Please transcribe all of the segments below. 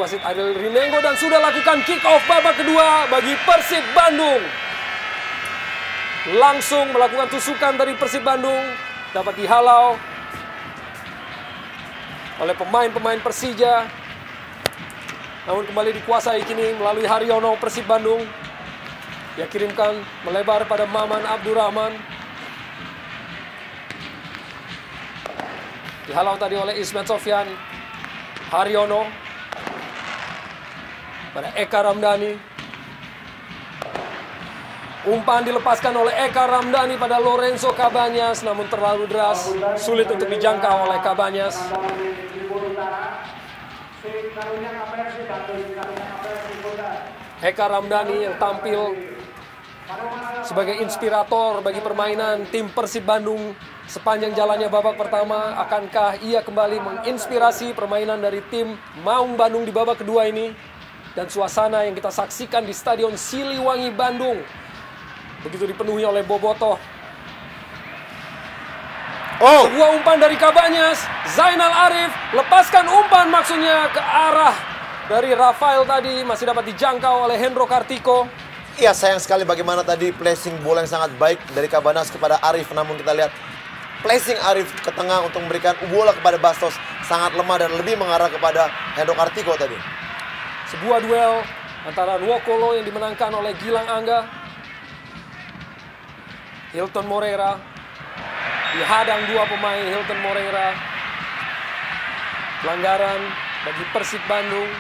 wasit Ariel Rinengo dan sudah lakukan kick off babak kedua bagi Persib Bandung. Langsung melakukan tusukan dari Persib Bandung, dapat dihalau oleh pemain-pemain Persija. Namun kembali dikuasai kini melalui Haryono Persib Bandung. Dia kirimkan melebar pada Maman Abdurrahman. Dihalau tadi oleh Ismet Sofyan. Haryono pada Eka Ramdhani. Umpan dilepaskan oleh Eka Ramdhani pada Lorenzo Cabañas, namun terlalu deras, sulit untuk dijangkau oleh Cabañas. Eka Ramdhani yang tampil sebagai inspirator bagi permainan tim Persib Bandung sepanjang jalannya babak pertama. Akankah ia kembali menginspirasi permainan dari tim Maung Bandung di babak kedua ini? Dan suasana yang kita saksikan di Stadion Siliwangi Bandung begitu dipenuhi oleh bobotoh. Sebuah umpan dari Cabañas, Zainal Arif lepaskan umpan, maksudnya ke arah dari Rafael tadi, masih dapat dijangkau oleh Hendro Kartiko. Iya, sayang sekali bagaimana tadi placing bola yang sangat baik dari Cabañas kepada Arif. Namun kita lihat placing Arif ke tengah untuk memberikan bola kepada Bastos sangat lemah dan lebih mengarah kepada Hendro Kartiko tadi. Sebuah duel antara Nwokolo yang dimenangkan oleh Gilang Angga. Hilton Moreira dihadang dua pemain. Hilton Moreira, pelanggaran bagi Persib Bandung.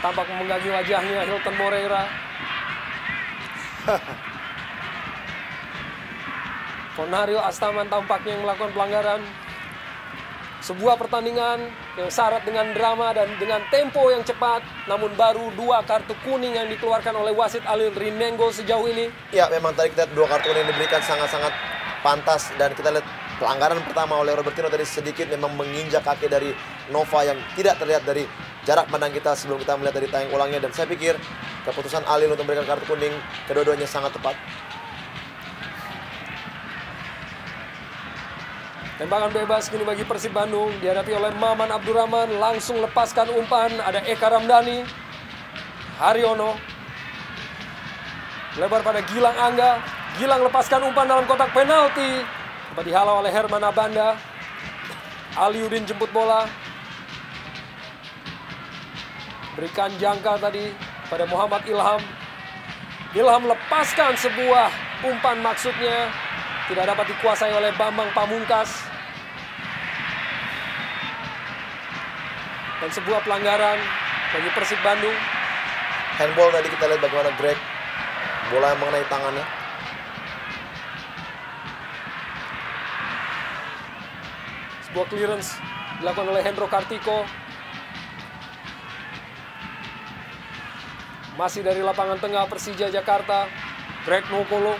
Tampak memenggangi wajahnya Hilton Moreira. Ponario Astaman tampaknya yang melakukan pelanggaran. Sebuah pertandingan yang syarat dengan drama dan dengan tempo yang cepat. Namun baru dua kartu kuning yang dikeluarkan oleh wasit Ariel Rinengo sejauh ini. Ya, memang tadi kita lihat dua kartu kuning yang diberikan sangat-sangat pantas. Dan kita lihat pelanggaran pertama oleh Robertino tadi sedikit memang menginjak kaki dari Nova yang tidak terlihat dari jarak pandang kita sebelum kita melihat dari tayang ulangnya. Dan saya pikir keputusan Ariel untuk memberikan kartu kuning kedua-duanya sangat tepat. Tembakan bebas kini bagi Persib Bandung, dihadapi oleh Maman Abdurrahman, langsung lepaskan umpan, ada Eka Ramdhani. Haryono lebar pada Gilang Angga. Gilang lepaskan umpan dalam kotak penalti, dapat dihalau oleh Herman Abanda. Aliudin jemput bola, berikan jangka tadi pada Muhammad Ilham. Ilham lepaskan sebuah umpan, maksudnya tidak dapat dikuasai oleh Bambang Pamungkas. Dan sebuah pelanggaran bagi Persib Bandung. Handball tadi kita lihat bagaimana Greg bola yang mengenai tangannya. Sebuah clearance dilakukan oleh Hendro Kartiko. Masih dari lapangan tengah Persija Jakarta, Greg Nwokolo.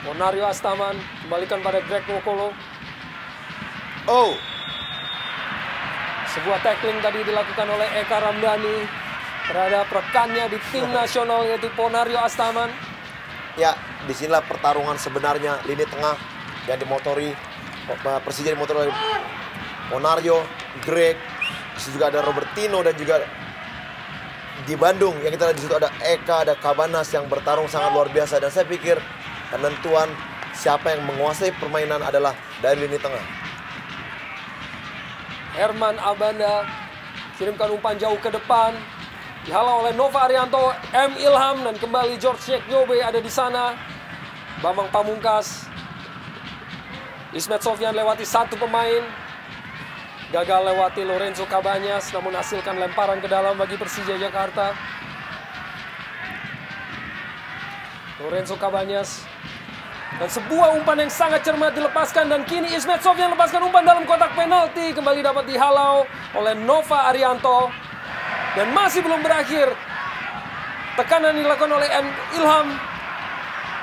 Ponario Astaman kembalikan pada Greg Nwokolo. Sebuah tackling tadi dilakukan oleh Eka Ramdhani terhadap rekannya di tim nasional yaitu Ponario Astaman. Ya, disinilah pertarungan sebenarnya lini tengah yang dimotori Persija, dimotori oleh Ponario, Greg, juga ada Robertino dan juga di Bandung yang kita lihat di situ ada Eka, ada Cabañas yang bertarung sangat luar biasa. Dan saya pikir penentuan siapa yang menguasai permainan adalah dari lini tengah. Herman Abanda kirimkan umpan jauh ke depan, dihalau oleh Nova Arianto, M. Ilham, dan kembali George Nyobe ada di sana. Bambang Pamungkas, Ismet Sofyan lewati satu pemain, gagal lewati Lorenzo Cabañas, namun hasilkan lemparan ke dalam bagi Persija Jakarta. Lorenzo Cabañas, dan sebuah umpan yang sangat cermat dilepaskan, dan kini Ismet Sofyan lepaskan umpan dalam kotak penalti, kembali dapat dihalau oleh Nova Arianto. Dan masih belum berakhir. Tekanan dilakukan oleh M. Ilham.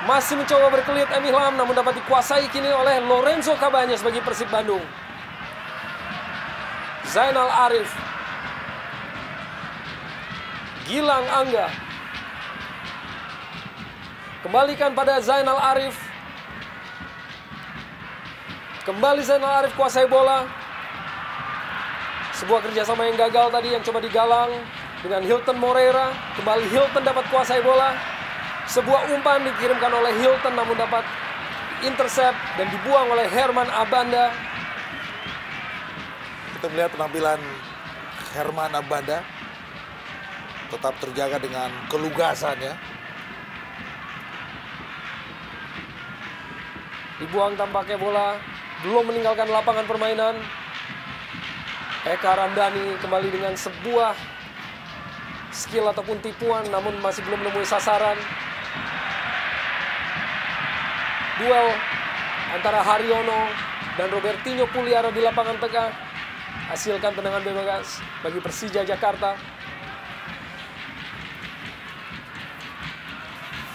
Masih mencoba berkelit M. Ilham, namun dapat dikuasai kini oleh Lorenzo Cabañas bagi Persib Bandung. Zainal Arif, Gilang Angga, kembalikan pada Zainal Arif. Kembali Zainal Arif kuasai bola. Sebuah kerjasama yang gagal tadi yang coba digalang dengan Hilton Moreira. Kembali Hilton dapat kuasai bola. Sebuah umpan dikirimkan oleh Hilton namun dapat intercept dan dibuang oleh Herman Abanda. Kita melihat penampilan Herman Abanda tetap terjaga dengan kelugasan ya. Dibuang tampaknya bola, belum meninggalkan lapangan permainan. Eka Ramdhani kembali dengan sebuah skill ataupun tipuan namun masih belum menemui sasaran. Duel antara Haryono dan Robertinho Puliara di lapangan tengah hasilkan tendangan bebas bagi Persija Jakarta.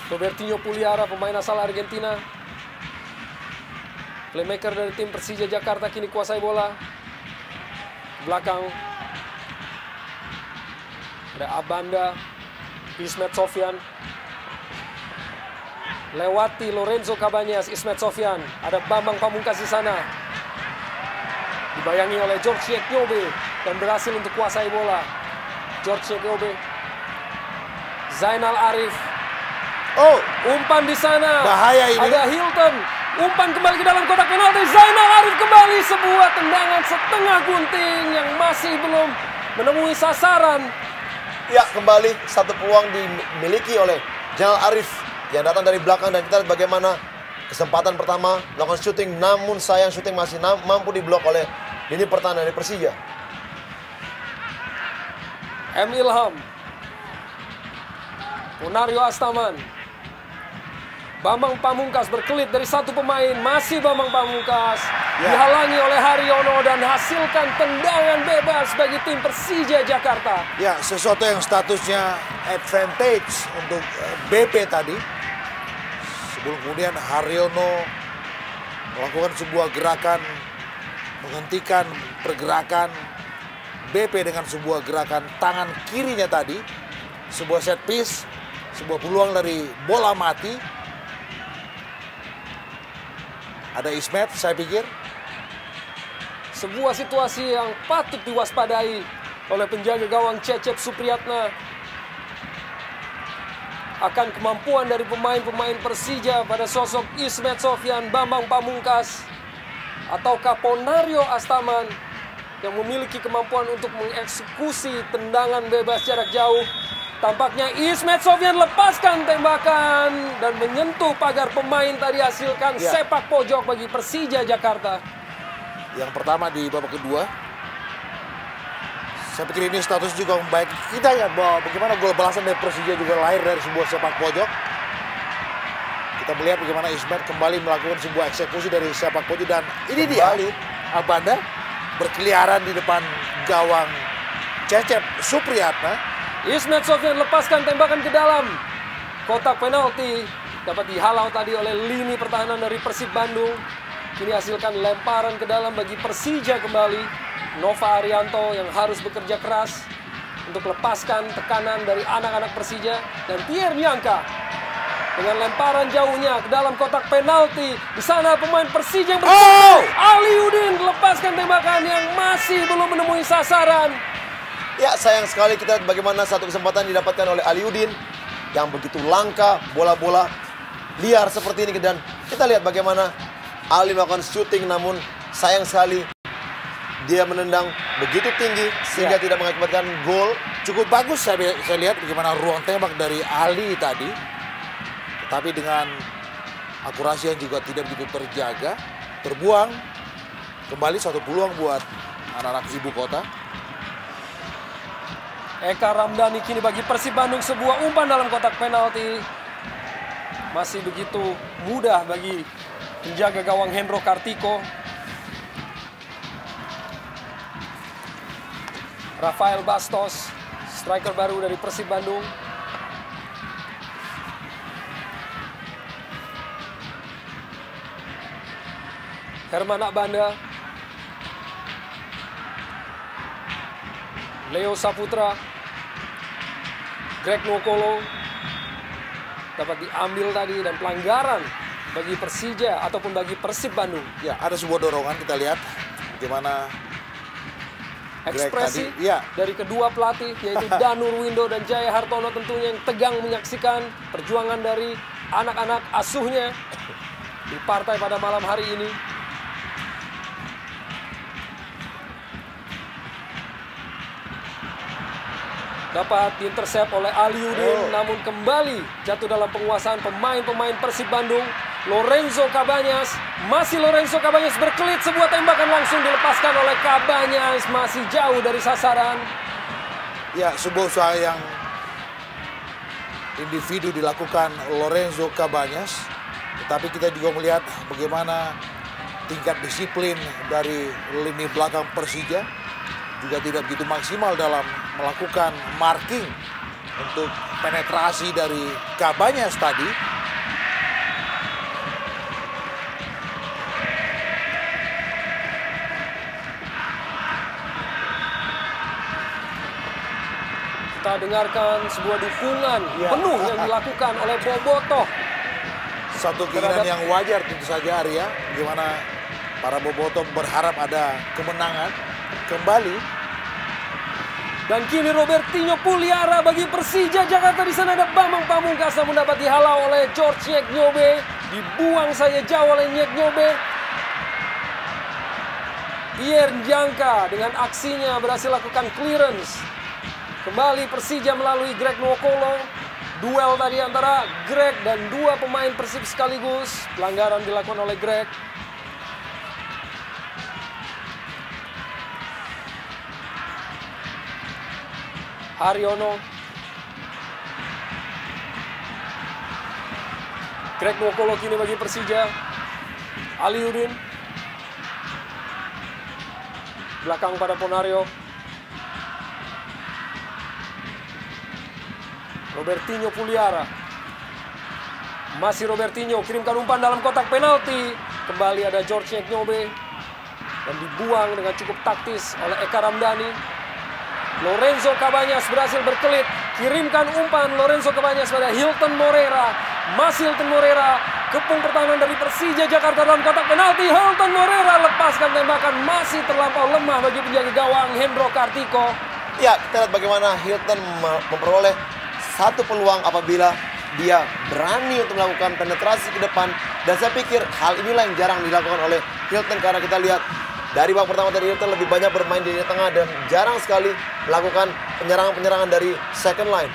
Robertinho Puliara, pemain asal Argentina, playmaker dari tim Persija Jakarta, kini kuasai bola. Belakang ada Abanda, Ismet Sofyan. Lewati Lorenzo Cabañas, Ismet Sofyan. Ada Bambang Pamungkas di sana. Dibayangi oleh George Yekyobe dan berhasil untuk kuasai bola. George Yekyobe. Zainal Arif. Oh, Umpan di sana. bahaya ini. Ada Hilton. Umpan kembali ke dalam kotak penalti. Zainal Arif kembali, sebuah tendangan setengah gunting yang masih belum menemui sasaran. Ya, kembali satu peluang dimiliki oleh Zainal Arif yang datang dari belakang dan kita lihat bagaimana kesempatan pertama melakukan syuting namun sayang syuting masih mampu diblok oleh lini pertahanan dari Persija. M. Ilham. Ponario Astaman. Bambang Pamungkas berkelit dari satu pemain, masih Bambang Pamungkas dihalangi oleh Haryono dan hasilkan tendangan bebas bagi tim Persija Jakarta. Ya, sesuatu yang statusnya advantage untuk BP tadi. Sebelum kemudian Haryono melakukan sebuah gerakan, menghentikan pergerakan BP dengan sebuah gerakan tangan kirinya tadi. Sebuah set piece, sebuah peluang dari bola mati. Ada Ismet, saya pikir. Sebuah situasi yang patut diwaspadai oleh penjaga gawang Cecep Supriyatna. Akan kemampuan dari pemain-pemain Persija pada sosok Ismet Sofyan, Bambang Pamungkas, ataukah Ponario Astaman yang memiliki kemampuan untuk mengeksekusi tendangan bebas jarak jauh. Tampaknya Ismet Sofyan lepaskan tembakan dan menyentuh pagar pemain tadi, hasilkan sepak pojok bagi Persija Jakarta. Yang pertama di babak kedua. Saya pikir ini status juga membaik. Kita lihat bahwa bagaimana gol balasan dari Persija juga lahir dari sebuah sepak pojok. Kita melihat bagaimana Ismet kembali melakukan sebuah eksekusi dari sepak pojok dan ini dia Abanda berkeliaran di depan gawang Cecep Supriyatna. Ismet Sofyan lepaskan tembakan ke dalam kotak penalti, dapat dihalau tadi oleh lini pertahanan dari Persib Bandung. Kini hasilkan lemparan ke dalam bagi Persija kembali. Nova Arianto yang harus bekerja keras untuk lepaskan tekanan dari anak-anak Persija. Dan Pierre Nyangka dengan lemparan jauhnya ke dalam kotak penalti. Di sana pemain Persija yang Aliudin lepaskan tembakan yang masih belum menemui sasaran. Ya, sayang sekali kita lihat bagaimana satu kesempatan didapatkan oleh Aliudin yang begitu langka, bola-bola liar seperti ini. Dan kita lihat bagaimana Ali melakukan syuting namun sayang sekali dia menendang begitu tinggi sehingga tidak mengakibatkan gol. Cukup bagus saya lihat bagaimana ruang tembak dari Ali tadi. Tetapi dengan akurasi yang juga tidak begitu terjaga, terbuang. Kembali satu peluang buat anak-anak ibu kota. Eka Ramdhani kini bagi Persib Bandung sebuah umpan dalam kotak penalti. Masih begitu mudah bagi penjaga gawang Hendro Kartiko. Rafael Bastos, striker baru dari Persib Bandung. Herman Abanda. Leo Saputra, Greg Nokolo dapat diambil tadi dan pelanggaran bagi Persija ataupun bagi Persib Bandung. Ya, ada sebuah dorongan, kita lihat bagaimana Ekspresi tadi, ya. dari kedua pelatih yaitu Danur Windo dan Jaya Hartono tentunya yang tegang menyaksikan perjuangan dari anak-anak asuhnya di partai pada malam hari ini. Dapat diintersep oleh Aliudin, namun kembali jatuh dalam penguasaan pemain-pemain Persib Bandung. Lorenzo Cabañas, masih Lorenzo Cabañas berkelit, sebuah tembakan langsung dilepaskan oleh Cabañas, masih jauh dari sasaran. Ya, sebuah usaha yang individu dilakukan Lorenzo Cabañas, tetapi kita juga melihat bagaimana tingkat disiplin dari lini belakang Persija juga tidak begitu maksimal dalam melakukan marking untuk penetrasi dari Cabañas tadi. Kita dengarkan sebuah dukungan penuh yang dilakukan oleh Bobotoh. Satu keinginan yang wajar tentu saja, Arya, bagaimana para Bobotoh berharap ada kemenangan kembali. Dan kini Robertinho Puliara bagi Persija Jakarta. Di sana ada Bambang Pamungkas namun dapat dihalau oleh George Nyeknyobe. Dibuang saja jauh oleh Nyeknyobe. Pierre Njangka dengan aksinya berhasil lakukan clearance. Kembali Persija melalui Greg Nwokolo. Duel tadi antara Greg dan dua pemain Persib sekaligus. Pelanggaran dilakukan oleh Greg. Haryono. Greg Nwokolo kini bagi Persija. Aliudin. Belakang pada Ponario. Robertinho Puliara. Masih Robertinho, kirimkan umpan dalam kotak penalti. Kembali ada George Nyeknyobe. Dan dibuang dengan cukup taktis oleh Eka Ramdhani. Lorenzo Cabañas berhasil berkelit. Kirimkan umpan Lorenzo Cabañas pada Hilton Moreira. Masih Hilton Moreira. Kepung pertahanan dari Persija Jakarta dalam kotak penalti. Hilton Moreira lepaskan tembakan. Masih terlampau lemah bagi penjaga gawang Hendro Kartiko. Ya, kita lihat bagaimana Hilton memperoleh satu peluang apabila dia berani untuk melakukan penetrasi ke depan. Dan saya pikir hal inilah yang jarang dilakukan oleh Hilton. Karena kita lihat dari babak pertama tadi Hilton lebih banyak bermain di lini tengah dan jarang sekali melakukan penyerangan-penyerangan dari second line.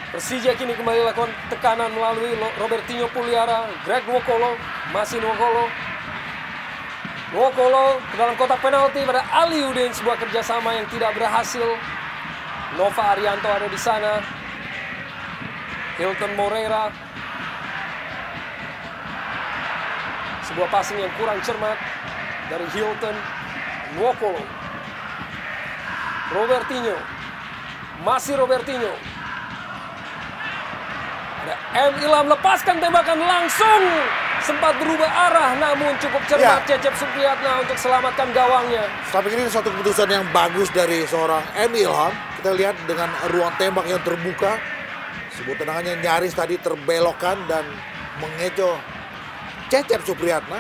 Persija kini kembali lakukan tekanan melalui Robertinho Puliara. Greg Nwokolo, masih Nwokolo. Nwokolo ke dalam kotak penalti pada Aliudin. Sebuah kerjasama yang tidak berhasil. Nova Arianto ada di sana. Hilton Moreira. Sebuah passing yang kurang cermat dari Hilton. Nwokolo. Robertinho. Masih Robertinho. Ada M. Ilham lepaskan tembakan langsung. Sempat berubah arah namun cukup cermat Cecep Supriyatna untuk selamatkan gawangnya. Tapi ini satu keputusan yang bagus dari seorang M. Ilham. Kita lihat dengan ruang tembak yang terbuka. Sebuah tendangan yang nyaris tadi terbelokkan dan mengecoh Cecep Supriyatna.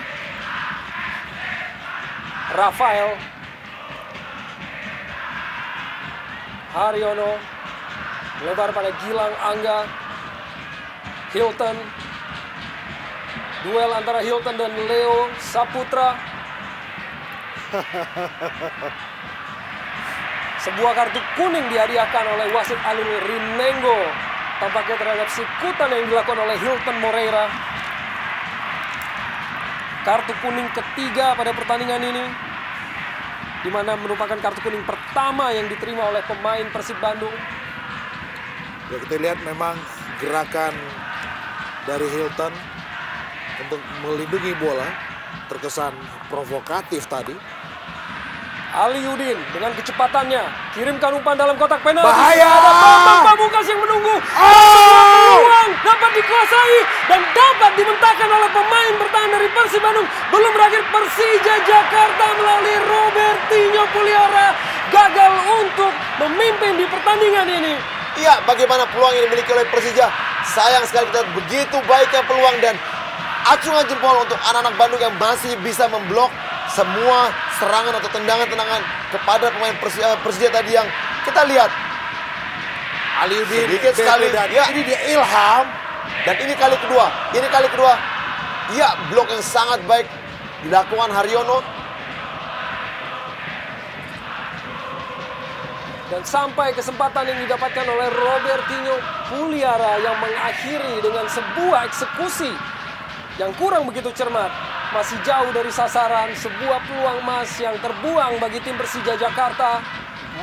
Rafael. Haryono. Lebar pada Gilang Angga. Hilton. Duel antara Hilton dan Leo Saputra. Sebuah kartu kuning dihadiahkan oleh wasit Alil Rinengo. Tampaknya terhadap sikutan yang dilakukan oleh Hilton Moreira. Kartu kuning ketiga pada pertandingan ini. Di mana merupakan kartu kuning pertama yang diterima oleh pemain Persib Bandung. Ya, kita lihat memang gerakan dari Hilton untuk melindungi bola terkesan provokatif tadi. Aliudin dengan kecepatannya kirimkan umpan dalam kotak penalti. Bahaya! Ada Bambang Pamungkas yang menunggu. Peluang dapat dikuasai dan dapat dimentahkan oleh pemain bertahan dari Persib Bandung. Belum berakhir, Persija Jakarta melalui Robertinho Puliara gagal untuk memimpin di pertandingan ini. Iya, bagaimana peluang yang dimiliki oleh Persija sayang sekali kita lihat begitu baiknya peluang dan acungan jempol untuk anak-anak Bandung yang masih bisa memblok semua serangan atau tendangan-tendangan kepada pemain Persija tadi yang kita lihat. Aliudin Sedikit sekali. dan Ya. ini dia ilham. Dan ini kali kedua. Ya, blok yang sangat baik dilakukan Haryono. Dan sampai kesempatan yang didapatkan oleh Robertinho Puliara yang mengakhiri dengan sebuah eksekusi yang kurang begitu cermat. Masih jauh dari sasaran, sebuah peluang emas yang terbuang bagi tim Persija Jakarta.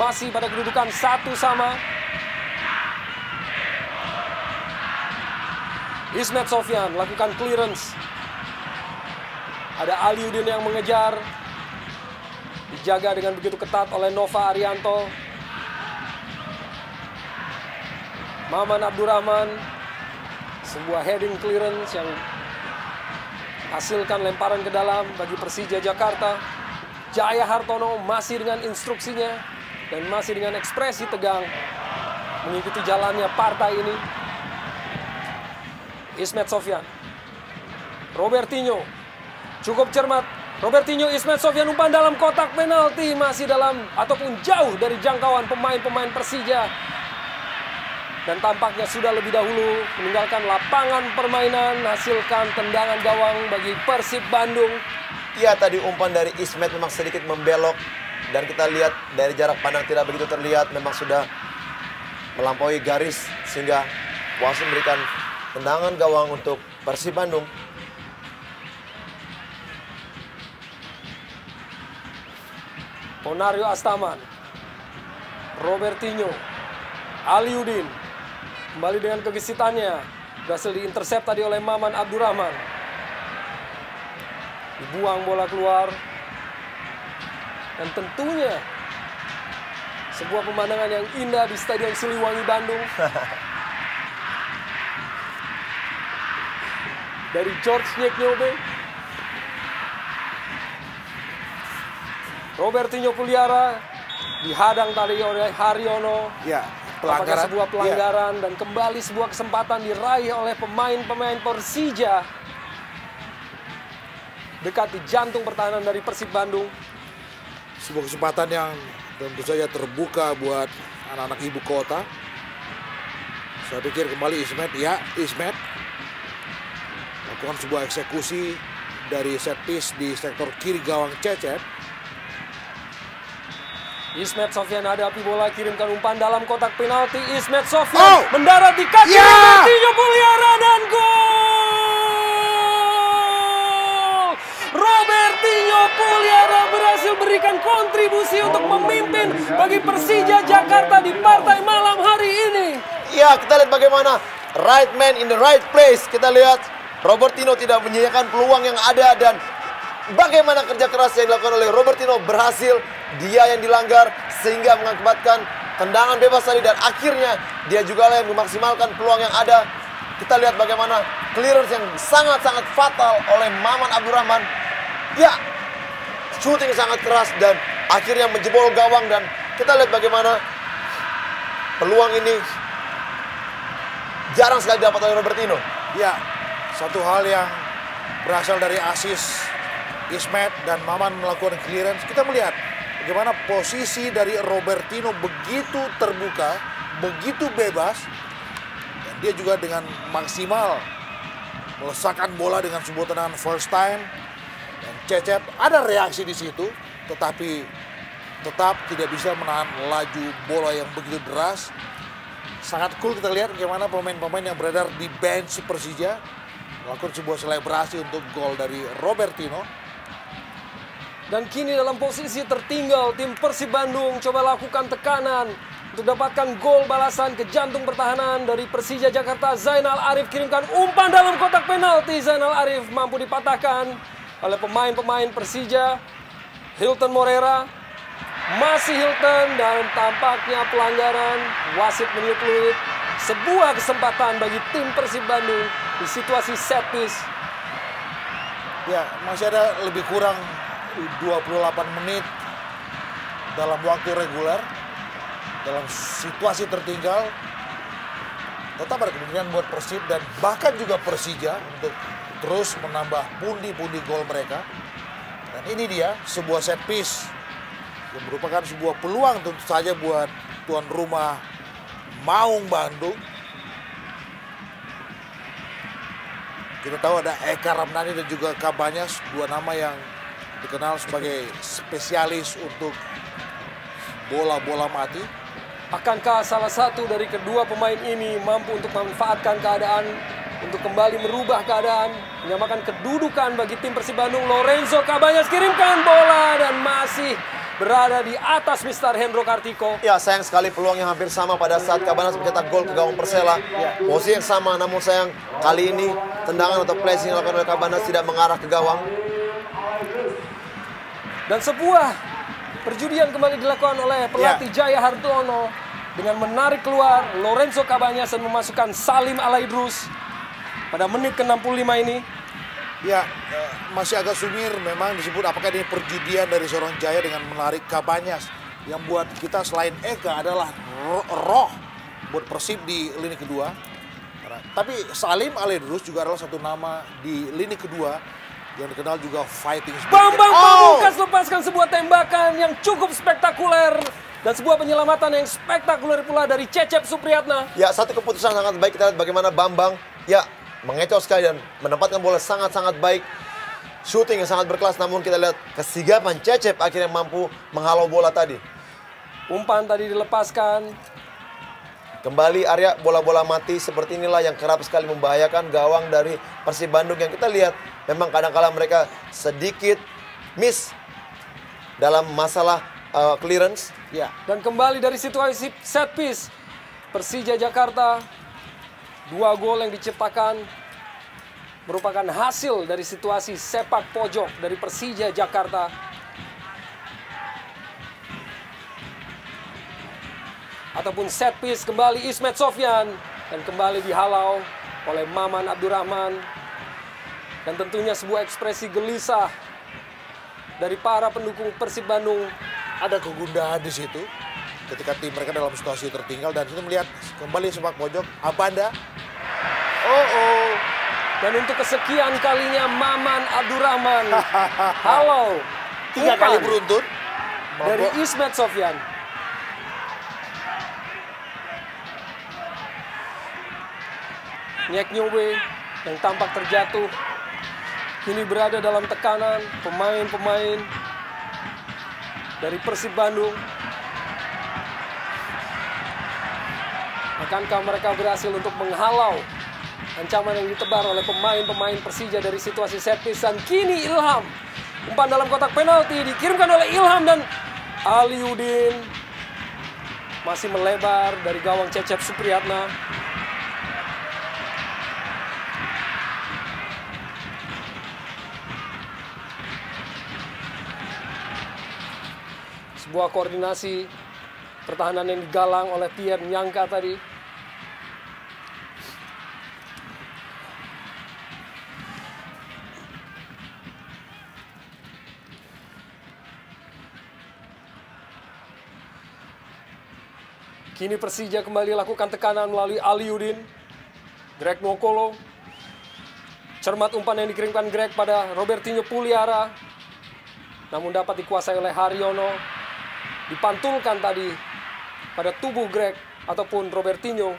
Masih pada kedudukan 1-1. Ismet Sofyan lakukan clearance. Ada Aliudin yang mengejar. Dijaga dengan begitu ketat oleh Nova Arianto. Maman Abdurrahman. Sebuah heading clearance yang hasilkan lemparan ke dalam bagi Persija Jakarta. Jaya Hartono masih dengan instruksinya dan masih dengan ekspresi tegang mengikuti jalannya partai ini. Ismet Sofyan. Robertinho cukup cermat. Robertinho, Ismet Sofyan umpan dalam kotak penalti, masih dalam ataupun jauh dari jangkauan pemain-pemain Persija. Dan tampaknya sudah lebih dahulu meninggalkan lapangan permainan, hasilkan tendangan gawang bagi Persib Bandung. Ya, tadi umpan dari Ismet memang sedikit membelok. Dan kita lihat dari jarak pandang tidak begitu terlihat. Memang sudah melampaui garis sehingga wasit memberikan tendangan gawang untuk Persib Bandung. Ponario Astaman. Robertinho. Aliudin. Kembali dengan kegesitannya. Berhasil diintersep tadi oleh Maman Abdurrahman. Dibuang bola keluar. Dan tentunya sebuah pemandangan yang indah di Stadion Siliwangi Bandung. Dari George Nyeknyobe. Robertinho Puliara dihadang tadi oleh Haryono. Ya, Apakah sebuah Ya. pelanggaran dan kembali sebuah kesempatan diraih oleh pemain-pemain Persija. Dekat di jantung pertahanan dari Persib Bandung. Sebuah kesempatan yang tentu saja terbuka buat anak-anak ibu kota. Saya pikir kembali Ismet, ya Ismet lakukan sebuah eksekusi dari set piece di sektor kiri gawang Cecep. Ismet Sofyan hadapi bola, kirimkan umpan dalam kotak penalti. Ismet Sofyan Oh! mendarat di kaki Ya! Robertinho Puliara dan gol! Robertinho Puliara berhasil berikan kontribusi untuk memimpin bagi Persija Jakarta di partai malam hari ini. Ya, kita lihat bagaimana right man in the right place. Kita lihat Robertinho tidak menyia-nyiakan peluang yang ada dan bagaimana kerja keras yang dilakukan oleh Robertinho berhasil. Dia yang dilanggar sehingga mengakibatkan tendangan bebas tadi dan akhirnya dia juga lah yang memaksimalkan peluang yang ada. Kita lihat bagaimana clearance yang sangat-sangat fatal oleh Maman Abdurrahman. Ya, shooting sangat keras dan akhirnya menjebol gawang dan kita lihat bagaimana peluang ini jarang sekali dapat oleh Robertinho. Ya, satu hal yang berasal dari asis Ismet dan Maman melakukan clearance. Kita melihat bagaimana posisi dari Robertinho begitu terbuka, begitu bebas. Dan dia juga dengan maksimal melesakkan bola dengan sebuah tendangan first time. Dan Cecep ada reaksi di situ, tetapi tetap tidak bisa menahan laju bola yang begitu deras. Sangat cool kita lihat bagaimana pemain-pemain yang beredar di bench Persija melakukan sebuah selebrasi untuk gol dari Robertinho. Dan kini dalam posisi tertinggal, tim Persib Bandung coba lakukan tekanan untuk dapatkan gol balasan ke jantung pertahanan dari Persija Jakarta. Zainal Arif kirimkan umpan dalam kotak penalti. Zainal Arif mampu dipatahkan oleh pemain-pemain Persija. Hilton Morera, masih Hilton dan tampaknya pelanggaran. Wasit meniup peluit. Sebuah kesempatan bagi tim Persib Bandung di situasi set piece. Ya, masih ada lebih kurang 28 menit dalam waktu reguler. Dalam situasi tertinggal, tetap ada kemungkinan buat Persib dan bahkan juga Persija untuk terus menambah pundi-pundi gol mereka. Dan ini dia sebuah set piece yang merupakan sebuah peluang tentu saja buat tuan rumah Maung Bandung. Kita tahu ada Eka Ramdhani dan juga Kabanyas, dua nama yang dikenal sebagai spesialis untuk bola-bola mati. Akankah salah satu dari kedua pemain ini mampu untuk memanfaatkan keadaan untuk kembali merubah keadaan, menyamakan kedudukan bagi tim Persib Bandung? Lorenzo Kabanyas kirimkan bola dan masih berada di atas Mr. Hendro Kartiko. Ya, sayang sekali peluang yang hampir sama pada saat Kabanyas mencetak gol ke gawang Persela. Posisi yang sama, namun sayang kali ini tendangan atau placing yang dilakukan oleh Kabanyas tidak mengarah ke gawang. Dan sebuah perjudian kembali dilakukan oleh pelatih Jaya Hartono dengan menarik keluar Lorenzo Kabanyas dan memasukkan Salim Alaidrus pada menit ke-65 ini. Ya, masih agak sumir memang disebut apakah ini perjudian dari seorang Jaya dengan menarik Kabanyas. Yang buat kita selain Eka adalah roh buat Persib di lini kedua. Tapi Salim Alaidrus juga adalah satu nama di lini kedua yang dikenal juga fighting spirit. Bambang Pamungkas lepaskan sebuah tembakan yang cukup spektakuler dan sebuah penyelamatan yang spektakuler pula dari Cecep Supriyatna. Ya, satu keputusan sangat baik. Kita lihat bagaimana Bambang mengecoh sekali dan menempatkan bola sangat-sangat baik. Shooting yang sangat berkelas, namun kita lihat kesigapan Cecep akhirnya mampu menghalau bola tadi. Umpan tadi dilepaskan. Kembali area bola-bola mati seperti inilah yang kerap sekali membahayakan gawang dari Persib Bandung yang kita lihat memang kadang-kala mereka sedikit miss dalam masalah clearance. Ya, dan kembali dari situasi set piece Persija Jakarta, 2 gol yang diciptakan merupakan hasil dari situasi sepak pojok dari Persija Jakarta. Ataupun set piece kembali Ismet Sofyan dan kembali dihalau oleh Maman Abdurrahman. Dan tentunya sebuah ekspresi gelisah dari para pendukung Persib Bandung. Ada kegundahan di situ ketika tim mereka dalam situasi tertinggal dan itu melihat kembali sepak pojok Abanda. Dan untuk kesekian kalinya Maman Abdurrahman. Halo. 3 kali beruntun dari Ismet Sofyan. Nyek Nyobe yang tampak terjatuh kini berada dalam tekanan pemain-pemain dari Persib Bandung. Akankah mereka berhasil untuk menghalau ancaman yang ditebar oleh pemain-pemain Persija dari situasi set piece? Dan kini Ilham, umpan dalam kotak penalti dikirimkan oleh Ilham dan Aliudin masih melebar dari gawang Cecep Supriyatna. Sebuah koordinasi pertahanan yang digalang oleh Pierre Nyangka tadi. Kini Persija kembali lakukan tekanan melalui Aliudin. Greg Nwokolo. Cermat umpan yang dikirimkan Greg pada Robertinho Puliara. Namun dapat dikuasai oleh Haryono. Dipantulkan tadi pada tubuh Greg ataupun Robertinho.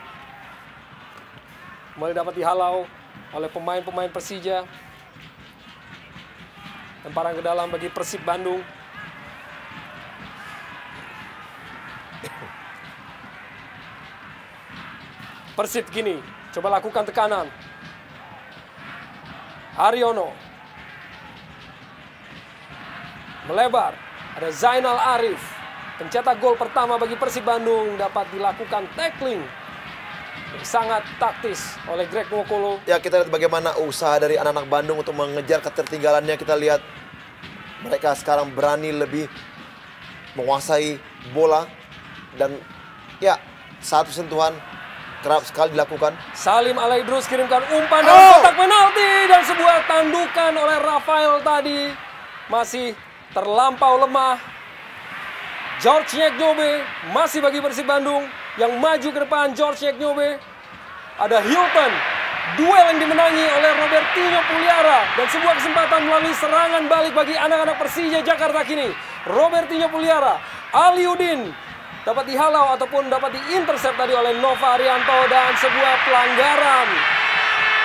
Kembali dapat dihalau oleh pemain-pemain Persija. Lemparan ke dalam bagi Persib Bandung. Persib kini coba lakukan tekanan. Haryono melebar. Ada Zainal Arif. Pencetak gol pertama bagi Persib Bandung, dapat dilakukan tackling yang sangat taktis oleh Greg Nwokolo. Ya, kita lihat bagaimana usaha dari anak-anak Bandung untuk mengejar ketertinggalannya. Kita lihat mereka sekarang berani lebih menguasai bola. Dan ya, satu sentuhan kerap sekali dilakukan. Salim Alaidrus kirimkan umpan dalam kotak penalti. Dan sebuah tandukan oleh Rafael tadi masih terlampau lemah. George Nyek Nyobe masih bagi Persib Bandung yang maju ke depan. George Nyek Nyobe Ada Hilton. Duel yang dimenangi oleh Robertinho Puliara. Dan sebuah kesempatan melalui serangan balik bagi anak-anak Persija Jakarta kini. Robertinho Puliara, Aliudin dapat dihalau ataupun dapat diintercept tadi oleh Nova Arianto. Dan sebuah pelanggaran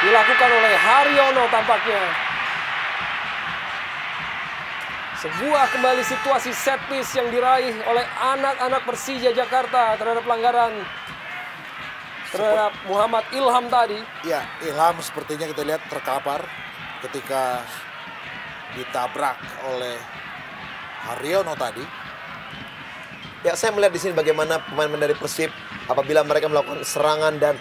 dilakukan oleh Haryono tampaknya. Sebuah kembali situasi set piece yang diraih oleh anak-anak Persija Jakarta terhadap pelanggaran terhadap Muhammad Ilham tadi. Ya, Ilham sepertinya kita lihat terkapar ketika ditabrak oleh Haryono tadi. Ya, saya melihat di sini bagaimana pemain-pemain dari Persib apabila mereka melakukan serangan dan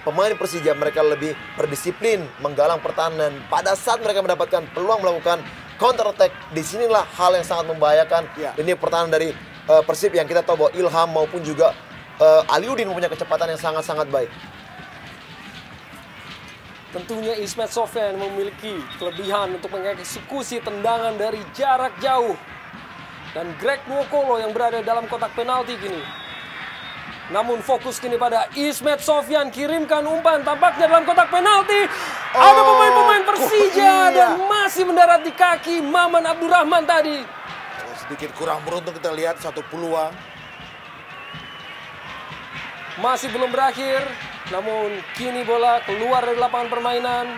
pemain Persija mereka lebih berdisiplin menggalang pertahanan. Pada saat mereka mendapatkan peluang melakukan counter attack, disinilah hal yang sangat membahayakan ini pertahanan dari Persib yang kita tahu bahwa Ilham maupun juga Aliudin mempunyai kecepatan yang sangat-sangat baik. Tentunya Ismet Sofyan memiliki kelebihan untuk mengeksekusi tendangan dari jarak jauh. Dan Greg Nwokolo yang berada dalam kotak penalti kini. Namun fokus kini pada Ismet Sofyan, kirimkan umpan tampaknya dalam kotak penalti. Ada pemain-pemain Persija dan masih mendarat di kaki Maman Abdurrahman tadi. Sedikit kurang beruntung kita lihat satu peluang. Masih belum berakhir, namun kini bola keluar dari lapangan permainan.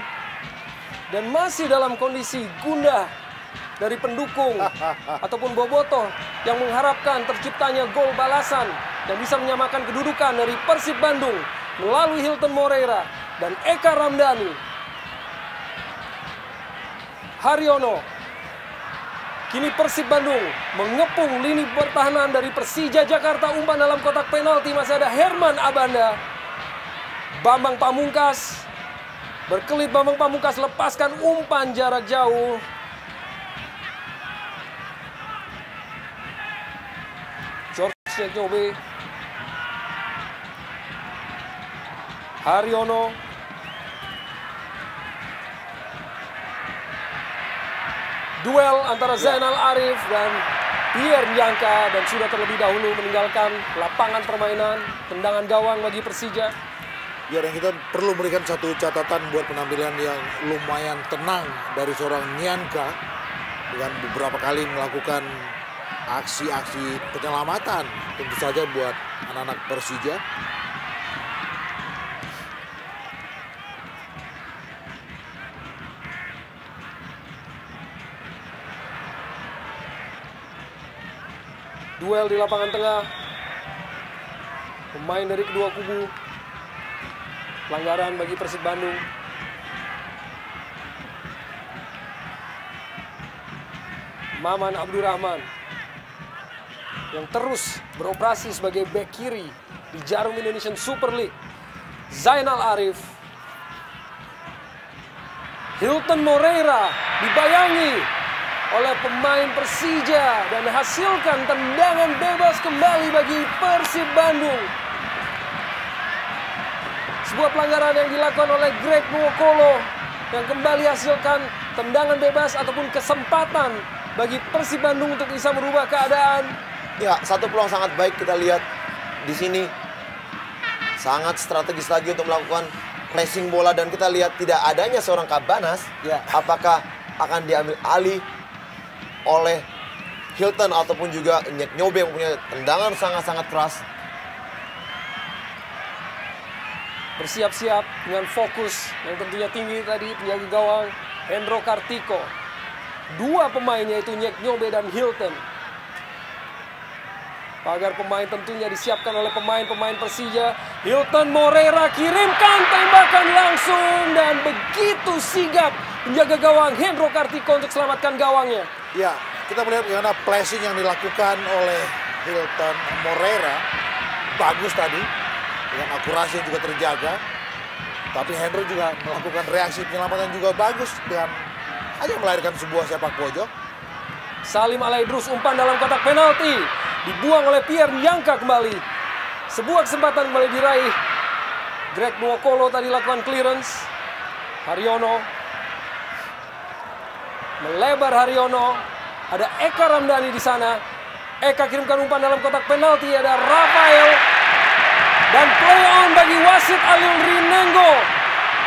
Dan masih dalam kondisi gundah dari pendukung ataupun bobotoh yang mengharapkan terciptanya gol balasan yang bisa menyamakan kedudukan dari Persib Bandung melalui Hilton Moreira dan Eka Ramdhani. Haryono. Kini Persib Bandung mengepung lini pertahanan dari Persija Jakarta. Umpan dalam kotak penalti masih ada Herman Abanda. Bambang Pamungkas. Berkelit Bambang Pamungkas lepaskan umpan jarak jauh. George Nyobe. Haryono. Duel antara Zainal Arif dan Pierre Nyangka dan sudah terlebih dahulu meninggalkan lapangan permainan. Tendangan gawang bagi Persija. Ya, dan kita perlu memberikan satu catatan buat penampilan yang lumayan tenang dari seorang Nyangka dengan beberapa kali melakukan aksi-aksi penyelamatan tentu saja buat anak-anak Persija. Duel di lapangan tengah. Pemain dari kedua kubu. Pelanggaran bagi Persib Bandung. Maman Abdurrahman yang terus beroperasi sebagai bek kiri di Jarum Indonesian Super League. Zainal Arif. Hilton Moreira dibayangi oleh pemain Persija dan hasilkan tendangan bebas kembali bagi Persib Bandung. Sebuah pelanggaran yang dilakukan oleh Greg Nwokolo yang kembali hasilkan tendangan bebas ataupun kesempatan bagi Persib Bandung untuk bisa merubah keadaan. Ya, satu peluang sangat baik kita lihat di sini. Sangat strategis lagi untuk melakukan pressing bola dan kita lihat tidak adanya seorang Kabanas. Ya, apakah akan diambil alih oleh Hilton ataupun juga Nyek Nyobe yang punya tendangan sangat-sangat keras. Bersiap-siap dengan fokus yang tentunya tinggi tadi penjaga gawang Hendro Kartiko. Dua pemainnya itu Nyek Nyobe dan Hilton. Pagar pemain tentunya disiapkan oleh pemain-pemain Persija. Hilton Moreira kirimkan tembakan langsung dan begitu sigap penjaga gawang Hendro Kartiko untuk selamatkan gawangnya. Ya, kita melihat bagaimana flashing yang dilakukan oleh Hilton Moreira. Bagus tadi, dengan akurasi yang juga terjaga. Tapi Hendro juga melakukan reaksi penyelamatan juga bagus dengan hanya melahirkan sebuah sepak pojok. Salim Alaidrus umpan dalam kotak penalti. Dibuang oleh Pierre Nyangka kembali. Sebuah kesempatan kembali diraih. Greg Nwokolo tadi lakukan clearance. Haryono. Melebar Haryono. Ada Eka Ramdhani di sana. Eka kirimkan umpan dalam kotak penalti. Ada Rafael. Dan play on bagi wasit Alil Rinengo.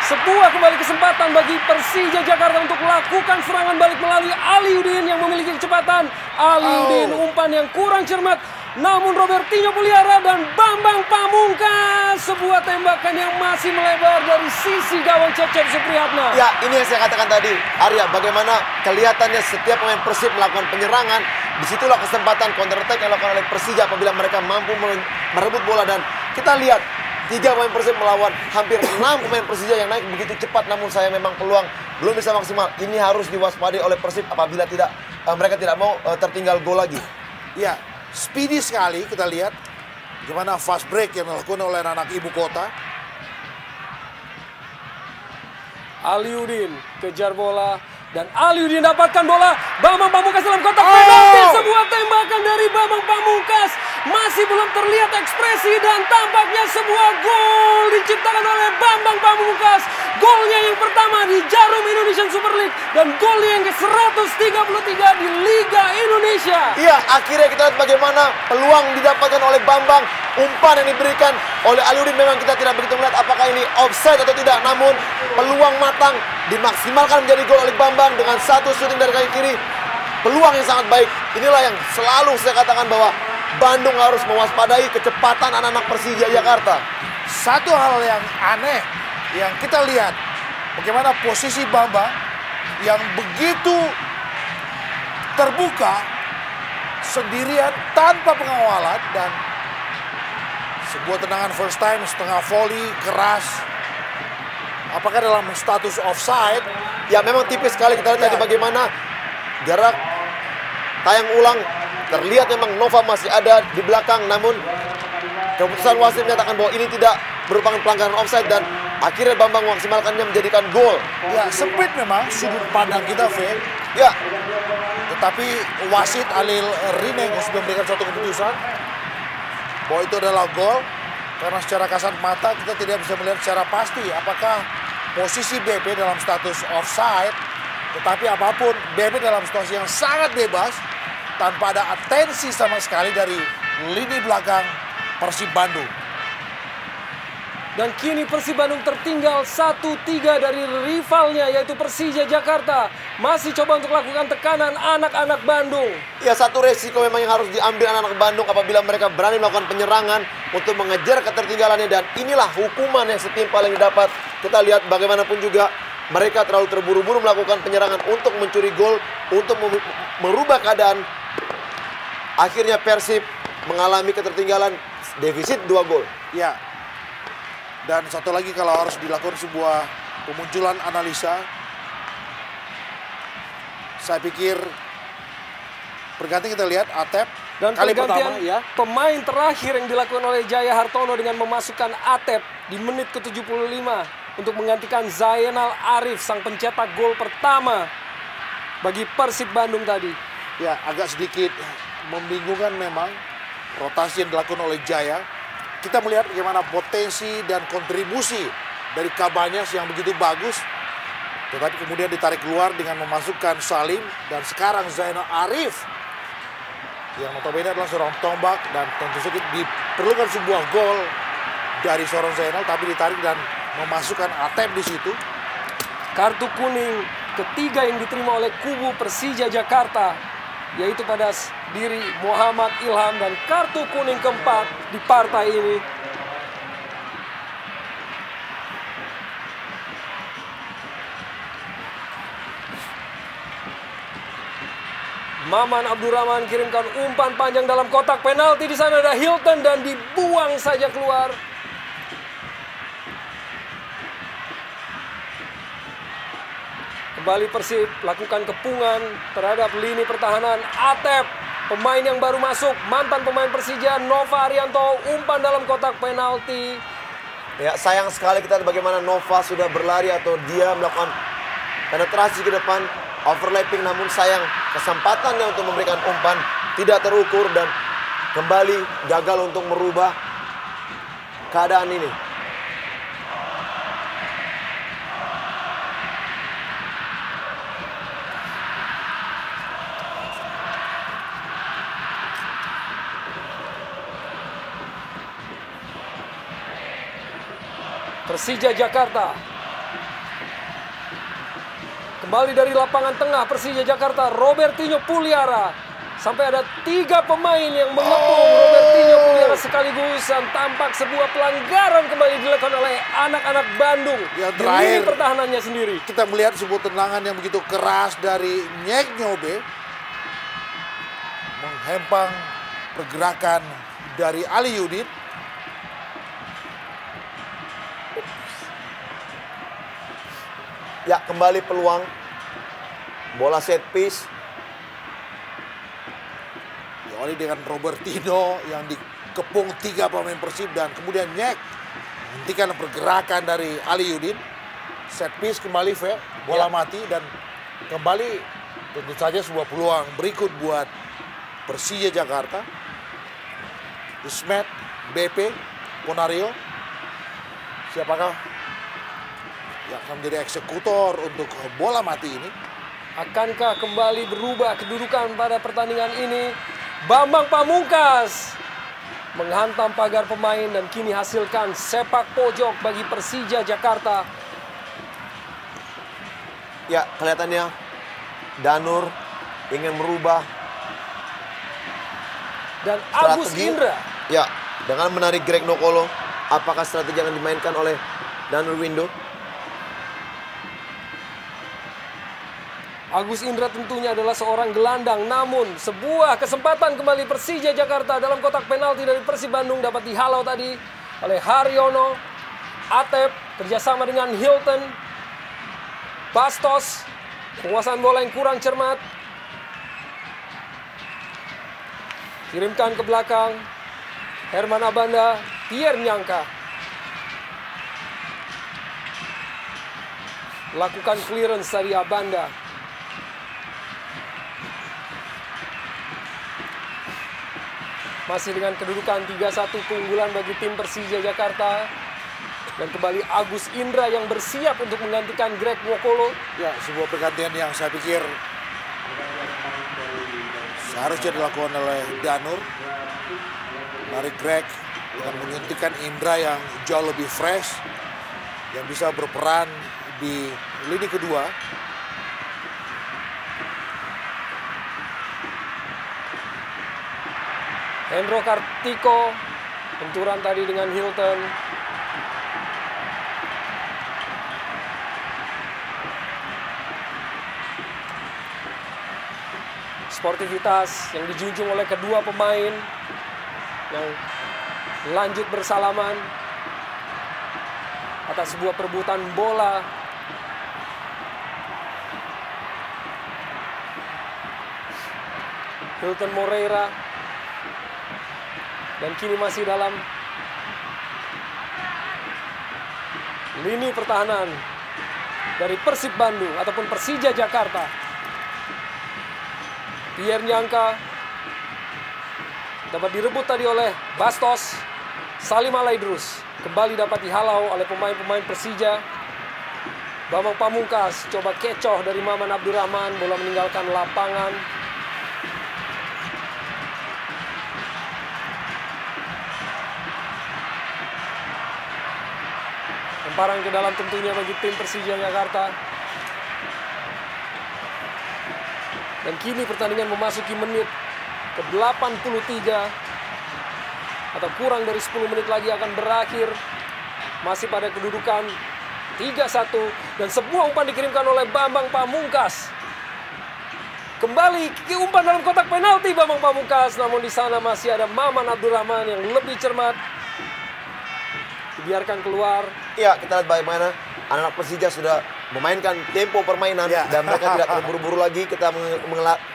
Sebuah kembali kesempatan bagi Persija Jakarta untuk melakukan serangan balik melalui Aliudin yang memiliki kecepatan. Aliudin umpan yang kurang cermat. Namun Robertinho pelihara dan Bambang Pamungkas. Sebuah tembakan yang masih melebar dari sisi gawang Cecep Supriyatna. Ya, ini yang saya katakan tadi, Arya, bagaimana kelihatannya setiap pemain Persib melakukan penyerangan, disitulah kesempatan counter attack yang dilakukan oleh Persija apabila mereka mampu merebut bola. Dan kita lihat 3 pemain Persib melawan hampir 6 pemain Persija yang naik begitu cepat, namun saya memang peluang belum bisa maksimal. Ini harus diwaspadai oleh Persib apabila mereka tidak mau tertinggal gol lagi. Ya, speedy sekali kita lihat gimana fast break yang dilakukan oleh anak ibu kota. Aliudin kejar bola dan Aliudin dapatkan bola. Bambang Pamungkas dalam kotak penalti. Sebuah tembakan dari Bambang Pamungkas. Masih belum terlihat ekspresi dan tampaknya sebuah gol diciptakan oleh Bambang Pamungkas. Golnya yang pertama di Jarum Indonesian Super League dan golnya yang ke-133 di Liga Indonesia. Iya, akhirnya kita lihat bagaimana peluang didapatkan oleh Bambang. Umpan yang diberikan oleh Aliudin memang kita tidak begitu melihat apakah ini offside atau tidak. Namun peluang matang dimaksimalkan menjadi gol oleh Bambang dengan satu shooting dari kaki kiri. Peluang yang sangat baik. Inilah yang selalu saya katakan bahwa Bandung harus mewaspadai kecepatan anak-anak Persija Jakarta. Satu hal yang aneh yang kita lihat, bagaimana posisi Bambang yang begitu terbuka sendirian tanpa pengawalan dan sebuah tendangan first time setengah volley keras. Apakah dalam status offside? Ya memang tipis sekali kita lihat tadi bagaimana jarak tayang ulang. Terlihat memang Nova masih ada di belakang, namun keputusan wasit menyatakan bahwa ini tidak merupakan pelanggaran offside dan akhirnya Bambang memaksimalkannya menjadikan gol. Ya, sempit memang sudut pandang kita, V. Ya, Tetapi wasit Alil Rinengo sudah memberikan suatu keputusan bahwa itu adalah gol karena secara kasat mata kita tidak bisa melihat secara pasti apakah posisi BP dalam status offside. Tetapi apapun, BP dalam situasi yang sangat bebas tanpa ada atensi sama sekali dari lini belakang Persib Bandung. Dan kini Persib Bandung tertinggal 1-3 dari rivalnya yaitu Persija Jakarta. Masih coba untuk lakukan tekanan anak-anak Bandung. ya satu resiko memang yang harus diambil anak-anak Bandung apabila mereka berani melakukan penyerangan untuk mengejar ketertinggalannya. Dan inilah hukuman yang setimpal yang didapat. Kita lihat bagaimanapun juga mereka terlalu terburu-buru melakukan penyerangan untuk mencuri gol, untuk merubah keadaan. Akhirnya Persib mengalami ketertinggalan defisit 2 gol. Ya. Dan satu lagi kalau harus dilakukan sebuah pemunculan analisa, saya pikir berganti kita lihat Atep Dan kali pergantian pertama ya. pemain terakhir yang dilakukan oleh Jaya Hartono dengan memasukkan Atep di menit ke-75 untuk menggantikan Zainal Arif, sang pencetak gol pertama bagi Persib Bandung tadi. Ya, agak sedikit membingungkan memang rotasi yang dilakukan oleh Jaya. Kita melihat bagaimana potensi dan kontribusi dari Kabanyas yang begitu bagus. Tetapi kemudian ditarik keluar dengan memasukkan Salim. Dan sekarang Zainal Arif. Yang notabene adalah seorang tombak. Dan tentu saja diperlukan sebuah gol dari seorang Zainal. Tapi ditarik dan memasukkan Atep di situ. Kartu kuning ketiga yang diterima oleh kubu Persija Jakarta yaitu pada diri Muhammad Ilham dan kartu kuning keempat di partai ini. Maman Abdurrahman kirimkan umpan panjang dalam kotak penalti. Di sana ada Hilton dan dibuang saja keluar. Kembali Persib lakukan kepungan terhadap lini pertahanan. Atep, pemain yang baru masuk, mantan pemain Persija, Nova Arianto, umpan dalam kotak penalti. Ya, sayang sekali kita lihat bagaimana Nova sudah berlari atau dia melakukan penetrasi ke depan, overlapping, namun sayang kesempatannya untuk memberikan umpan tidak terukur dan kembali gagal untuk merubah keadaan ini. Persija Jakarta. Kembali dari lapangan tengah Persija Jakarta, Robertinho Puliara. Sampai ada 3 pemain yang mengepung Robertinho Puliara sekaligus. Dan tampak sebuah pelanggaran kembali dilakukan oleh anak-anak Bandung. Yang Di terakhir, lini pertahanannya sendiri. kita melihat sebuah tendangan yang begitu keras dari Nyek Nyobe. Menghempang pergerakan dari Ali Yudin. Ya, kembali peluang. Bola set piece. Diawali dengan Robertinho yang dikepung 3 pemain Persib dan kemudian Nyek menghentikan pergerakan dari Ali Yudin. Set piece kembali bola mati dan kembali tentu saja sebuah peluang berikut buat Persija Jakarta. Ismet, BP, Ponario. Siapakah yang akan menjadi eksekutor untuk bola mati ini? Akankah kembali berubah kedudukan pada pertandingan ini? Bambang Pamungkas menghantam pagar pemain dan kini hasilkan sepak pojok bagi Persija Jakarta. Ya, kelihatannya Danur ingin merubah Dan Agus strategi. Indra. Ya, dengan menarik Greg Nokolo. Apakah strategi yang dimainkan oleh Danur Window? Agus Indra tentunya adalah seorang gelandang, namun sebuah kesempatan kembali Persija Jakarta dalam kotak penalti dari Persib Bandung dapat dihalau tadi oleh Haryono. Atep kerjasama dengan Hilton. Bastos, penguasaan bola yang kurang cermat. Kirimkan ke belakang. Herman Abanda, Pierre Nyangka. Lakukan clearance dari Abanda. Masih dengan kedudukan 3-1 keunggulan bagi tim Persija Jakarta. Dan kembali Agus Indra yang bersiap untuk menggantikan Greg Nwokolo. Ya, sebuah pergantian yang saya pikir seharusnya dilakukan oleh Danur. Mari Greg dengan menyuntikkan Indra yang jauh lebih fresh, yang bisa berperan di lini kedua. Hendro Kartiko, benturan tadi dengan Hilton. Sportivitas yang dijunjung oleh kedua pemain yang lanjut bersalaman atas sebuah perebutan bola. Hilton Moreira. Dan kini masih dalam lini pertahanan dari Persib Bandung ataupun Persija Jakarta. Pierre Nyangka dapat direbut tadi oleh Bastos. Salim Alaidrus kembali dapat dihalau oleh pemain-pemain Persija. Bambang Pamungkas coba kecoh dari Maman Abdurrahman, bola meninggalkan lapangan. Lemparan ke dalam tentunya bagi tim Persija Jakarta. Dan kini pertandingan memasuki menit ke-83. Atau kurang dari 10 menit lagi akan berakhir. Masih pada kedudukan 3-1. Dan sebuah umpan dikirimkan oleh Bambang Pamungkas. Kembali ke umpan dalam kotak penalti Bambang Pamungkas. Namun di sana masih ada Maman Abdurrahman yang lebih cermat. Dibiarkan keluar. Ya, kita lihat bagaimana anak-anak Persija sudah memainkan tempo permainan dan mereka tidak terburu-buru lagi. Kita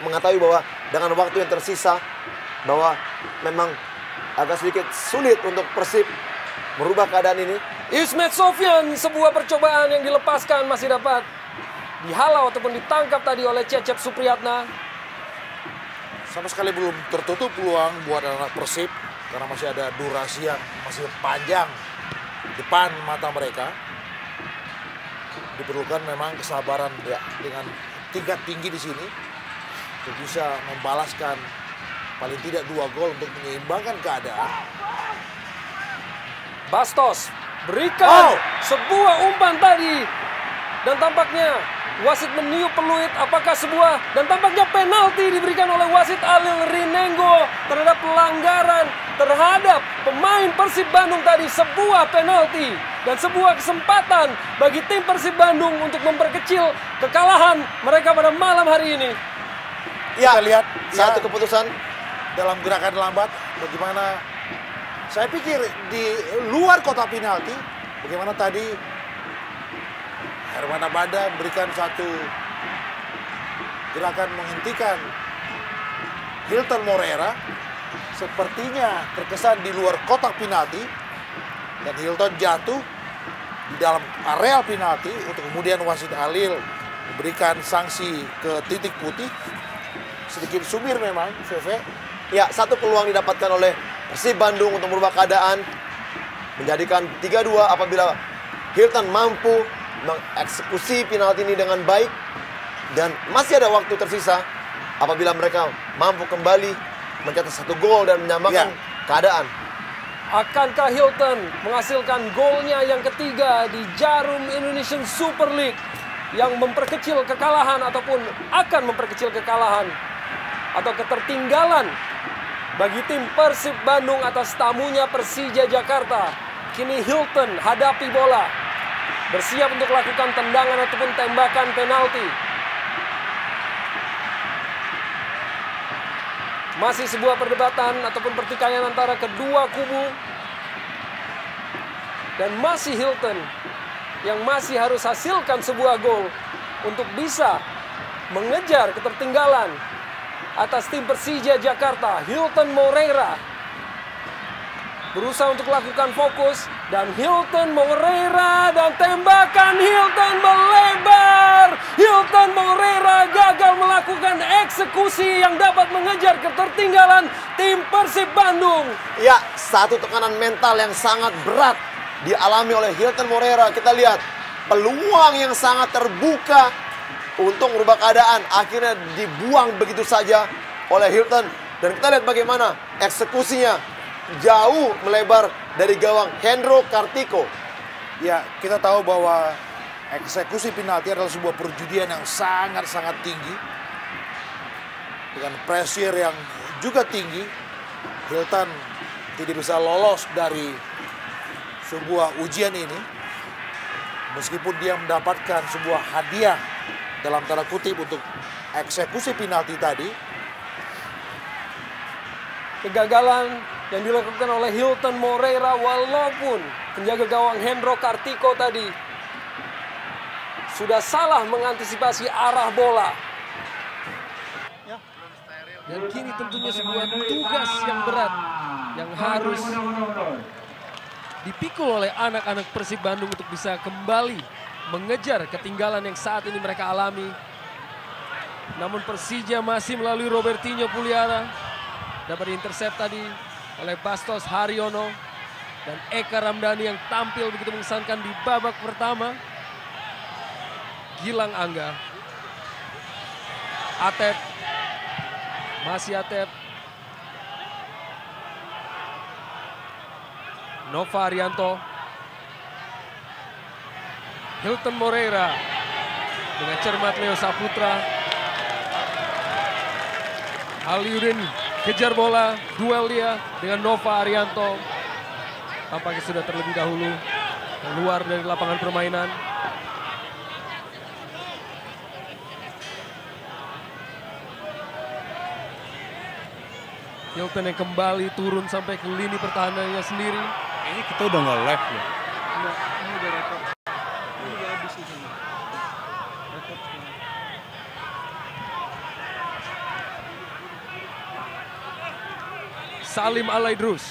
mengetahui bahwa dengan waktu yang tersisa bahwa memang agak sedikit sulit untuk Persib merubah keadaan ini. Ismet Sofyan, sebuah percobaan yang dilepaskan masih dapat dihalau ataupun ditangkap tadi oleh Cecep Supriyatna. Sama sekali belum tertutup peluang buat anak Persib karena masih ada durasi yang masih panjang depan mata mereka. Diperlukan memang kesabaran ya dengan tingkat tinggi di sini untuk bisa membalaskan paling tidak 2 gol untuk menyeimbangkan keadaan. Bastos berikan sebuah umpan tadi. Dan tampaknya wasit meniup peluit, apakah sebuah, dan tampaknya penalti diberikan oleh wasit Alil Rinengo terhadap pelanggaran terhadap pemain Persib Bandung tadi. Sebuah penalti dan sebuah kesempatan bagi tim Persib Bandung untuk memperkecil kekalahan mereka pada malam hari ini. Ya, Kita lihat satu keputusan. dalam gerakan lambat bagaimana, saya pikir di luar kotak penalti bagaimana tadi Herman Abada memberikan satu gerakan menghentikan Hilton Moreira, sepertinya terkesan di luar kotak penalti dan Hilton jatuh di dalam area penalti untuk kemudian wasit Alil memberikan sanksi ke titik putih. Sedikit sumir memang, VV. Ya, satu peluang didapatkan oleh Persib Bandung untuk merubah keadaan. Menjadikan 3-2 apabila Hilton mampu mengeksekusi penalti ini dengan baik. Dan masih ada waktu tersisa apabila mereka mampu kembali mencetak 1 gol dan menyamakan keadaan. Akankah Hilton menghasilkan golnya yang ketiga di Jarum Indonesian Super League yang memperkecil kekalahan ataupun akan memperkecil kekalahan atau ketertinggalan bagi tim Persib Bandung atas tamunya Persija Jakarta? Kini Hilton hadapi bola, bersiap untuk lakukan tendangan ataupun tembakan penalti. Masih sebuah perdebatan ataupun pertikaian antara kedua kubu. Dan masih Hilton yang masih harus hasilkan sebuah gol untuk bisa mengejar ketertinggalan atas tim Persija Jakarta. Hilton Moreira berusaha untuk lakukan fokus dan Hilton Moreira dan tembakan Hilton melebar. Hilton Moreira gagal melakukan eksekusi yang dapat mengejar ketertinggalan tim Persib Bandung. Ya, satu tekanan mental yang sangat berat dialami oleh Hilton Moreira. Kita lihat peluang yang sangat terbuka untuk merubah keadaan akhirnya dibuang begitu saja oleh Hilton. Dan kita lihat bagaimana eksekusinya jauh melebar dari gawang Hendro Kartiko. Ya, kita tahu bahwa eksekusi penalti adalah sebuah perjudian yang sangat-sangat tinggi. Dengan pressure yang juga tinggi, Hilton tidak bisa lolos dari sebuah ujian ini. Meskipun dia mendapatkan sebuah hadiah dalam tanda kutip untuk eksekusi penalti tadi. Kegagalan yang dilakukan oleh Hilton Moreira walaupun penjaga gawang Hendro Kartiko tadi sudah salah mengantisipasi arah bola. Dan kini tentunya sebuah tugas yang berat yang harus dipikul oleh anak-anak Persib Bandung untuk bisa kembali mengejar ketinggalan yang saat ini mereka alami. Namun Persija masih melalui Robertinho Puliara. Dapat diintercept tadi oleh Bastos Haryono dan Eka Ramdhani yang tampil begitu mengesankan di babak pertama. Gilang Angga. Atep. Masih Atep. Nova Arianto. Hilton Moreira dengan cermat Leo Saputra. Aliudin kejar bola, duel dia dengan Nova Arianto. Tampaknya sudah terlebih dahulu keluar dari lapangan permainan. Hilton yang kembali turun sampai ke lini pertahanannya sendiri. Ini kita udah nggak live ya? Enggak, ini udah rekod. Ini udah habis ini. Rekod semua. Salim Alaidrus.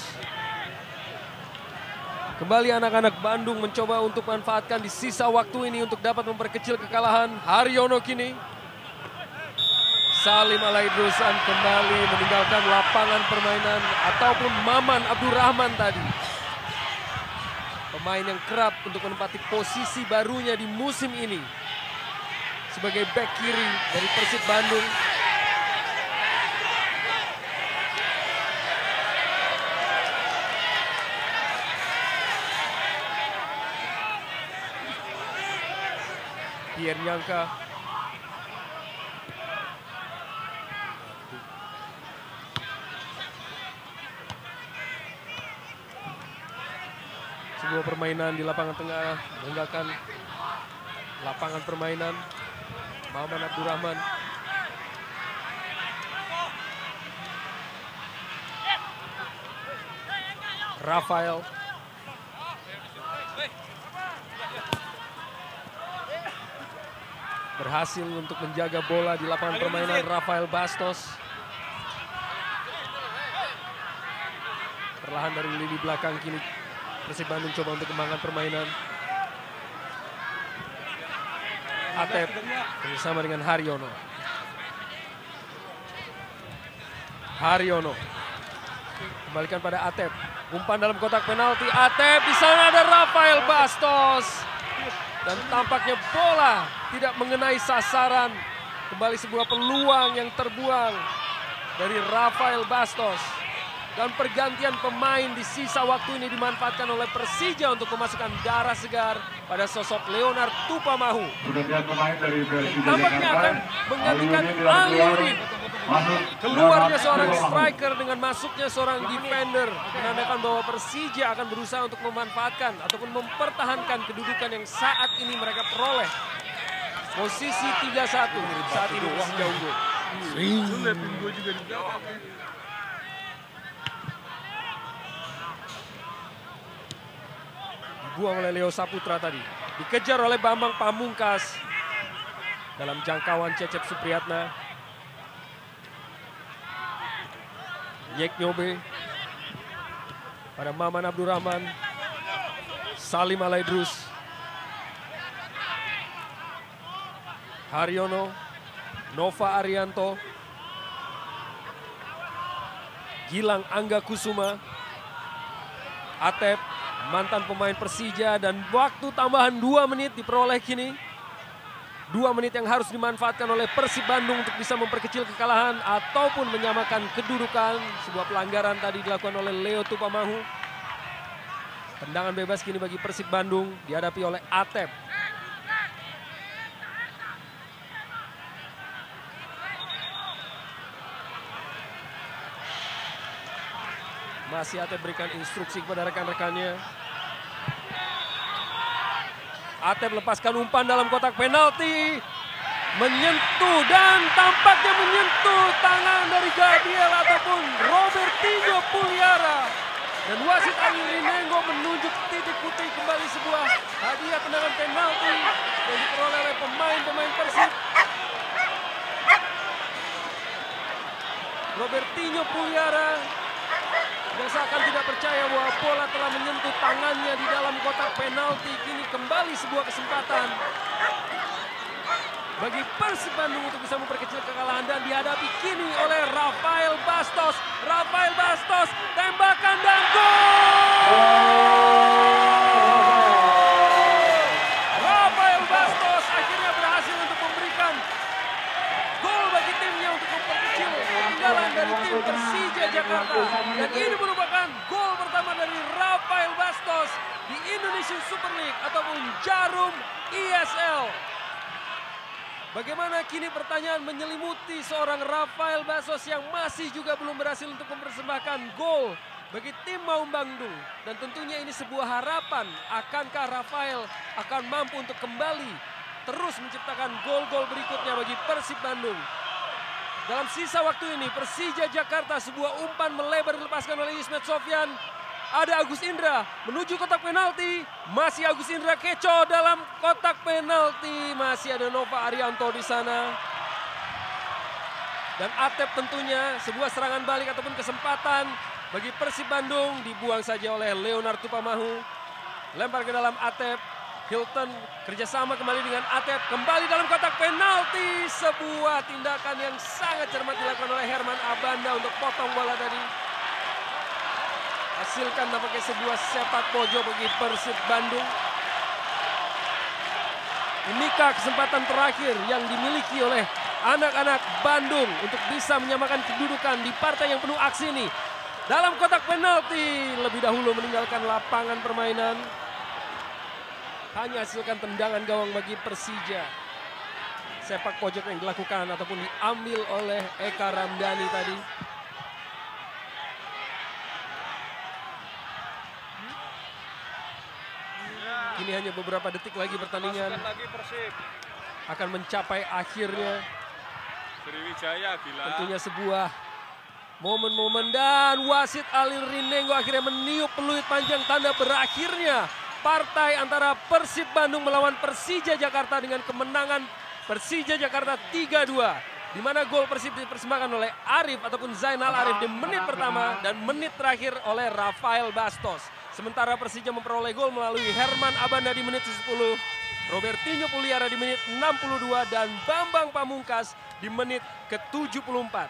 Kembali anak-anak Bandung mencoba untuk manfaatkan di sisa waktu ini untuk dapat memperkecil kekalahan. Haryono kini. Salim Alaidrusan kembali meninggalkan lapangan permainan ataupun Maman Abdurrahman tadi. Pemain yang kerap untuk menempati posisi barunya di musim ini. Sebagai bek kiri dari Persib Bandung. Pierre Nyangka. Sebuah permainan di lapangan tengah meninggalkan lapangan permainan. Maman Abdurrahman. Rafael. Berhasil untuk menjaga bola di lapangan permainan Rafael Bastos. Perlahan dari lini belakang kini Persib Bandung coba untuk kembangkan permainan. Atep bersama dengan Haryono. Haryono kembalikan pada Atep. Umpan dalam kotak penalti. Atep, di sana ada Rafael Bastos. Dan tampaknya bola tidak mengenai sasaran. Kembali sebuah peluang yang terbuang dari Rafael Bastos. Dan pergantian pemain di sisa waktu ini dimanfaatkan oleh Persija untuk memasukkan darah segar pada sosok Leonard Tupamahu. Tampaknya akan menggantikan Ali Nurdin. Keluarnya seorang striker dengan masuknya seorang defender menandakan bahwa Persija akan berusaha untuk memanfaatkan ataupun mempertahankan kedudukan yang saat ini mereka peroleh. Posisi 3-1 saat ini Persija unggul. Dibuang oleh Leo Saputra tadi. Dikejar oleh Bambang Pamungkas. Dalam jangkauan Cecep Supriyatna. Yek Nyobe. Pada Maman Abdurrahman. Salim Alaidrus. Haryono. Nova Arianto. Gilang Angga Kusuma. Atep. Mantan pemain Persija dan waktu tambahan 2 menit diperoleh kini. 2 menit yang harus dimanfaatkan oleh Persib Bandung untuk bisa memperkecil kekalahan ataupun menyamakan kedudukan. Sebuah pelanggaran tadi dilakukan oleh Leo Tupamahu. Tendangan bebas kini bagi Persib Bandung dihadapi oleh Atep. Masih Atep berikan instruksi kepada rekan-rekannya. Atep lepaskan umpan dalam kotak penalti. Menyentuh dan tampaknya menyentuh tangan dari Gabriel ataupun Robertinho Puliara. Dan wasit Ali Rinengo menunjuk titik putih kembali sebuah hadiah tendangan penalti yang diperoleh oleh pemain-pemain Persib. Robertinho Puliara yang seakan tidak percaya bahwa bola telah menyentuh tangannya di dalam kotak penalti. Kini kembali sebuah kesempatan bagi Persib Bandung untuk bisa memperkecil kekalahan dan dihadapi kini oleh Rafael Bastos. Rafael Bastos, tembakan dan gol! Rafael Bastos akhirnya berhasil untuk memberikan gol bagi timnya untuk memperkecil ketinggalan dari tim Persija Jakarta. Dan ini merupakan gol pertama dari Rafael Bastos di Indonesian Super League ataupun Jarum ISL. Bagaimana kini pertanyaan menyelimuti seorang Rafael Bastos yang masih juga belum berhasil untuk mempersembahkan gol bagi tim Maung Bandung. Dan tentunya ini sebuah harapan, akankah Rafael akan mampu untuk kembali terus menciptakan gol-gol berikutnya bagi Persib Bandung. Dalam sisa waktu ini Persija Jakarta sebuah umpan melebar dilepaskan oleh Ismet Sofyan. Ada Agus Indra menuju kotak penalti. Masih Agus Indra keco dalam kotak penalti. Masih ada Nova Arianto di sana. Dan Atep tentunya sebuah serangan balik ataupun kesempatan bagi Persib Bandung. Dibuang saja oleh Leonard Tupamahu. Lempar ke dalam Atep. Hilton kerjasama kembali dengan Atep. Kembali dalam kotak penalti. Sebuah tindakan yang sangat cermat dilakukan oleh Herman Abanda untuk potong bola tadi. Hasilkan tampaknya sebuah sepak pojok bagi Persib Bandung. Inikah kesempatan terakhir yang dimiliki oleh anak-anak Bandung untuk bisa menyamakan kedudukan di partai yang penuh aksi ini. Dalam kotak penalti lebih dahulu meninggalkan lapangan permainan. Hanya hasilkan tendangan gawang bagi Persija. sepak pojok yang dilakukan ataupun diambil oleh Eka Ramdhani tadi. Kini hanya beberapa detik lagi pertandingan akan mencapai akhirnya. Sriwijaya gila. Tentunya sebuah momen-momen dan wasit Alil Rinengo akhirnya meniup peluit panjang tanda berakhirnya partai antara Persib Bandung melawan Persija Jakarta dengan kemenangan Persija Jakarta 3-2. Di mana gol Persib dipersembahkan oleh Arif ataupun Zainal Arif di menit pertama dan menit terakhir oleh Rafael Bastos. Sementara Persija memperoleh gol melalui Herman Abanda di menit 10, Robertinho Puliara di menit 62 dan Bambang Pamungkas di menit ke-74.